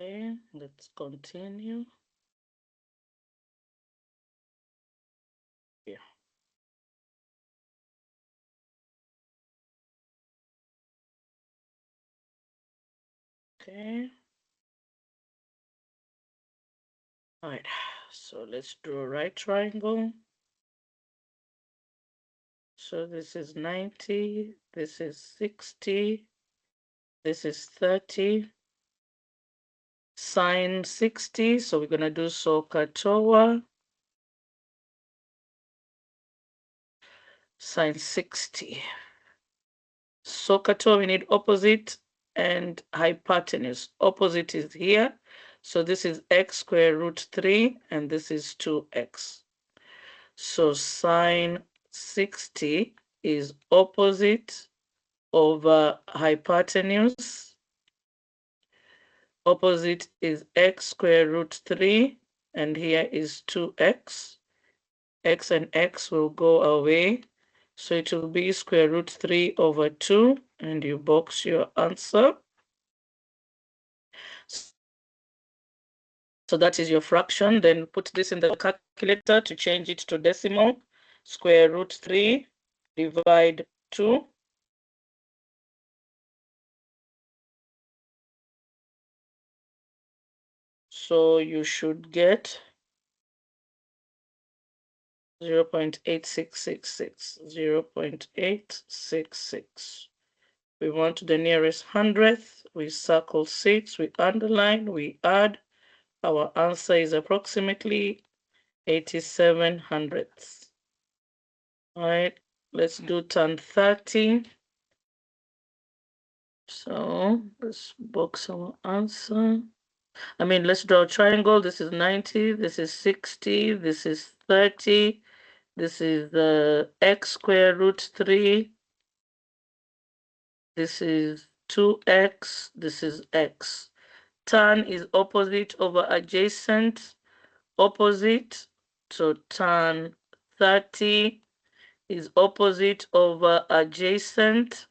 Okay, let's continue. Yeah. Okay. All right. So let's draw a right triangle. So this is 90, this is 60, this is 30. Sine 60, so we're going to do SOHCAHTOA. Sine 60. SOHCAHTOA, we need opposite and hypotenuse. Opposite is here. So this is x square root 3, and this is 2x. So sine 60 is opposite over hypotenuse. Opposite is x square root 3, and here is 2x. X and x will go away. So it will be square root 3 over 2, and you box your answer. So that is your fraction. Then put this in the calculator to change it to decimal. Square root 3 divide 2. So you should get 0.8666. 0.866. We want the nearest hundredth. We circle 6, we underline, we add. Our answer is approximately 87 hundredths. All right, let's do tan 30. So let's box our answer. Let's draw a triangle. This is 90, this is 60, this is 30, this is the x square root 3, this is 2x, this is x. Tan is opposite over adjacent, opposite. So tan 30 is opposite over adjacent.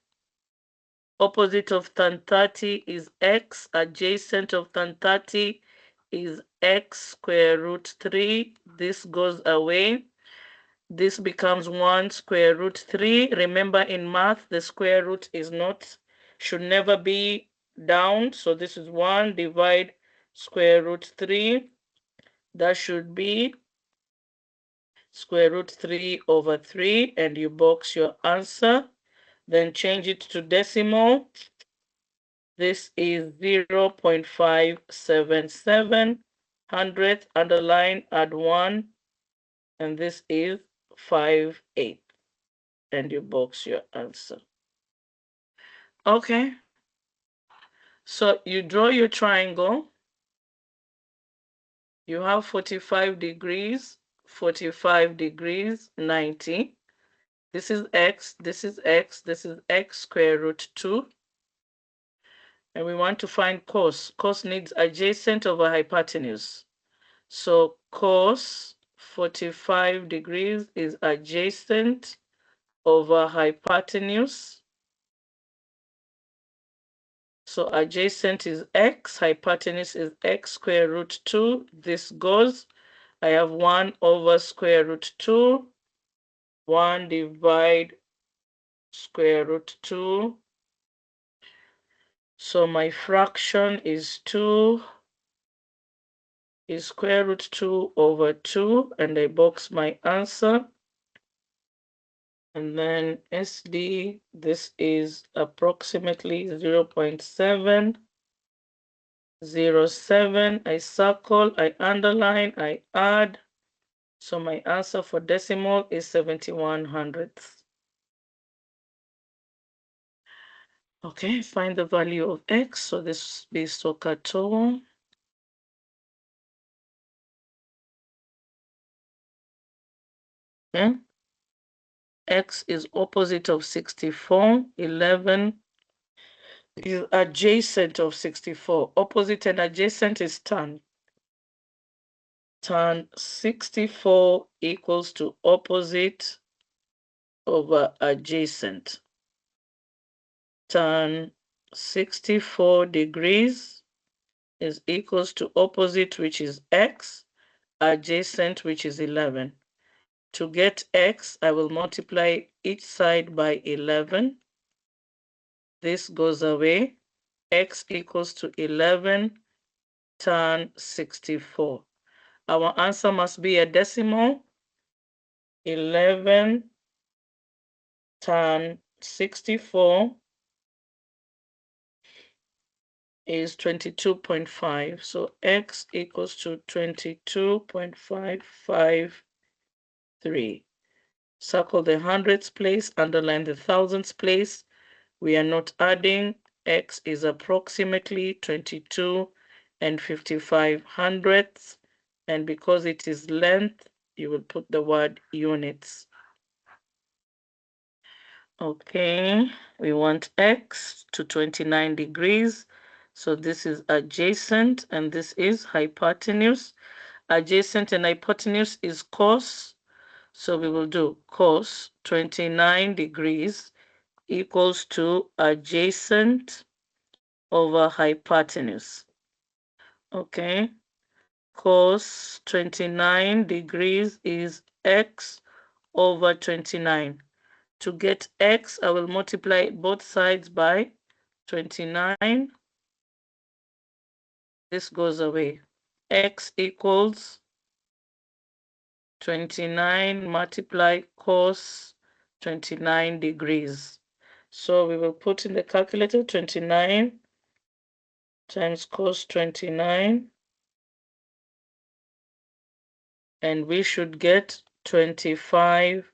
Opposite of tan 30 is x. Adjacent of tan 30 is x square root 3. This goes away. This becomes 1 square root 3. Remember, in math, the square root should never be down. So this is 1 divide square root 3. That should be square root 3 over 3, and you box your answer. Then change it to decimal. This is 0.577 hundredth, underline, add 1, and this is 5/8, and you box your answer. Okay, so you draw your triangle. You have 45 degrees, 45 degrees, 90. This is x, this is x, this is x square root 2. And we want to find cos. Cos needs adjacent over hypotenuse. So cos 45 degrees is adjacent over hypotenuse. So adjacent is x, hypotenuse is x square root 2. This goes. I have 1 over square root 2. 1 divide square root 2. So my fraction is 2 is square root 2 over 2, and I box my answer. And then SD, this is approximately 0.707. I circle, I underline, I add. So my answer for decimal is 71 hundredths. Okay, find the value of x. So this will be SOHCAHTOA. Okay. X is opposite of 64. 11 is adjacent of 64. Opposite and adjacent is tan. Tan 64 equals to opposite over adjacent. Tan 64 degrees is equals to opposite, which is x, adjacent, which is 11. To get x, I will multiply each side by 11. This goes away. X equals to 11 tan 64. Our answer must be a decimal. 11 tan 64 is 22.5. So x equals to 22.553. Circle the hundreds place, underline the thousands place. We are not adding. X is approximately 22 and 55 hundredths. And because it is length, you will put the word units. Okay, we want x to 29 degrees. So this is adjacent and this is hypotenuse. Adjacent and hypotenuse is cos. So we will do cos 29 degrees equals to adjacent over hypotenuse. Okay, cos 29 degrees is x over 29. To get x, I will multiply both sides by 29. This goes away. X equals 29 multiply cos 29 degrees. So we will put in the calculator 29 times cos 29. And we should get 25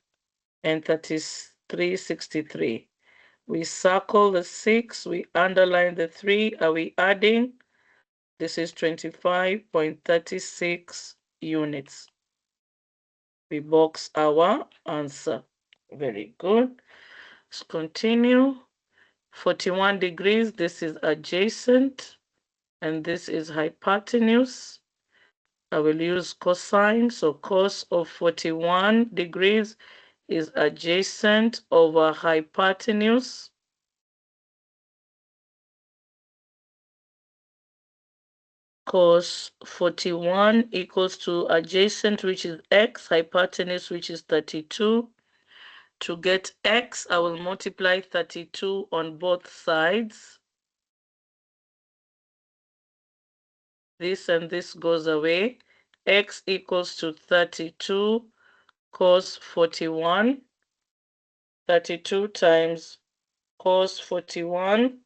and 33.63. We circle the 6, we underline the 3. Are we adding? This is 25.36 units. We box our answer. Very good. Let's continue. 41 degrees, this is adjacent, and this is hypotenuse. I will use cosine, so cos of 41 degrees is adjacent over hypotenuse. Cos 41 equals to adjacent, which is x, hypotenuse, which is 32. To get x, I will multiply 32 on both sides. This and this goes away. X equals to 32 cos 41. 32 times cos 41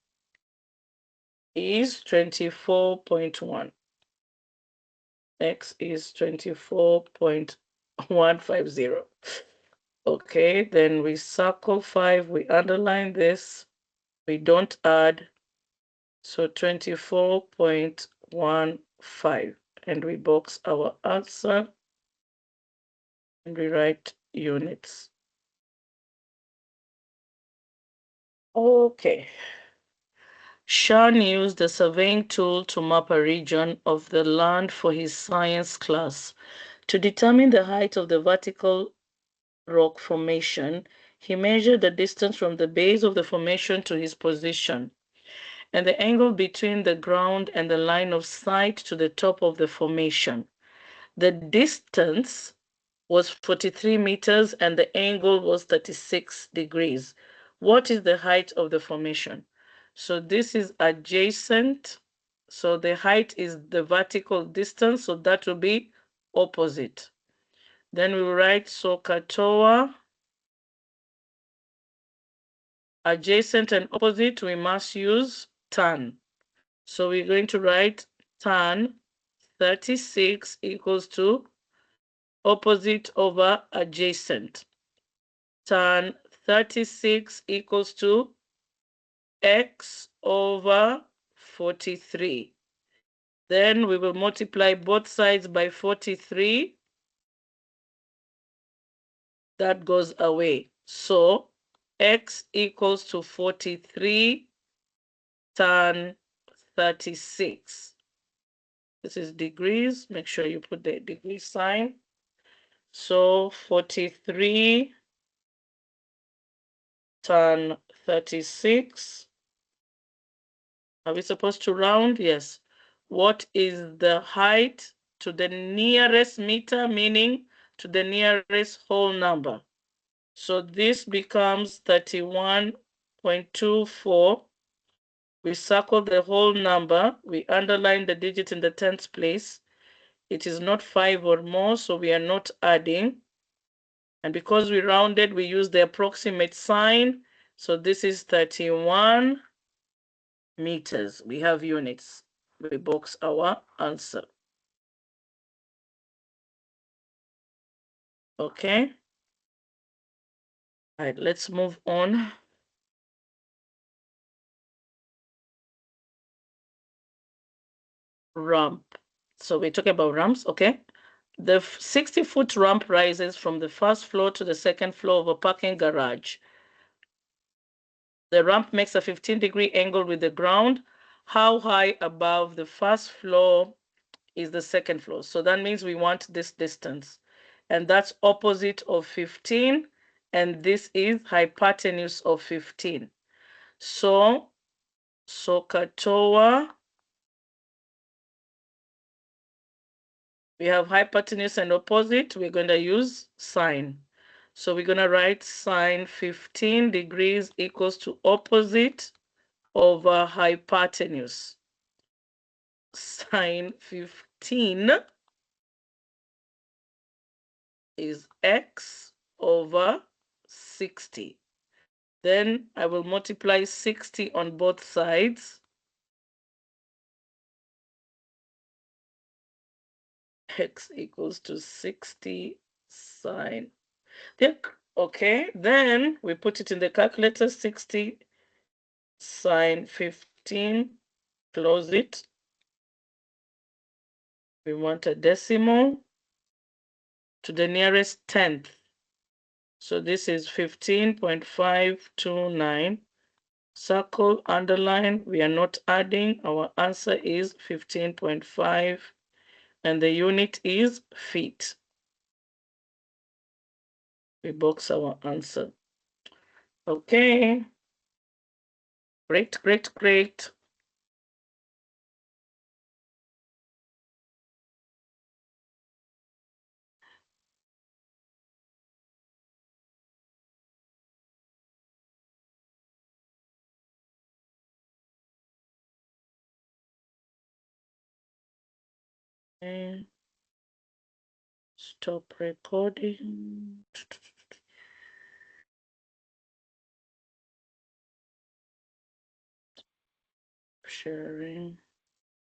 is 24.1. X is 24.150. Okay, then we circle 5, we underline this, we don't add, so 24.15, and we box our answer, and we write units. Okay. Sean used the surveying tool to map a region of the land for his science class. To determine the height of the vertical rock formation, he measured the distance from the base of the formation to his position, and the angle between the ground and the line of sight to the top of the formation. The distance was 43 meters and the angle was 36 degrees. What is the height of the formation? So this is adjacent. So the height is the vertical distance, so that will be opposite. Then we will write SOHCAHTOA. Adjacent and opposite, we must use tan. So we're going to write tan 36 equals to opposite over adjacent. Tan 36 equals to x over 43. Then we will multiply both sides by 43. That goes away. So x equals to 43 tan 36. This is degrees. Make sure you put the degree sign. So 43 tan 36. Are we supposed to round? Yes. what is the height to the nearest meter, meaning to the nearest whole number. So this becomes 31.24. We circle the whole number. We underline the digit in the tens place. It is not 5 or more, so we are not adding. And because we rounded, we use the approximate sign. So this is 31 meters. We have units. We box our answer. Okay. All right, let's move on. Ramp. So we're talking about ramps, okay? The 60-foot ramp rises from the first floor to the second floor of a parking garage. The ramp makes a 15-degree angle with the ground. How high above the first floor is the second floor? So that means we want this distance. And that's opposite of 15. And this is hypotenuse of 15. So Katoa, we have hypotenuse and opposite. We're going to use sine. So we're going to write sine 15 degrees equals to opposite over hypotenuse. Sine 15 is x over 60. Then I will multiply 60 on both sides. X equals to 60 sine. Okay, then we put it in the calculator, 60 sine 15, close it. We want a decimal to the nearest tenth. So this is 15.529. Circle, underline, we are not adding. Our answer is 15.5, and the unit is feet. We box our answer. Okay. Great, great, great. Okay. Stop recording. Sharing.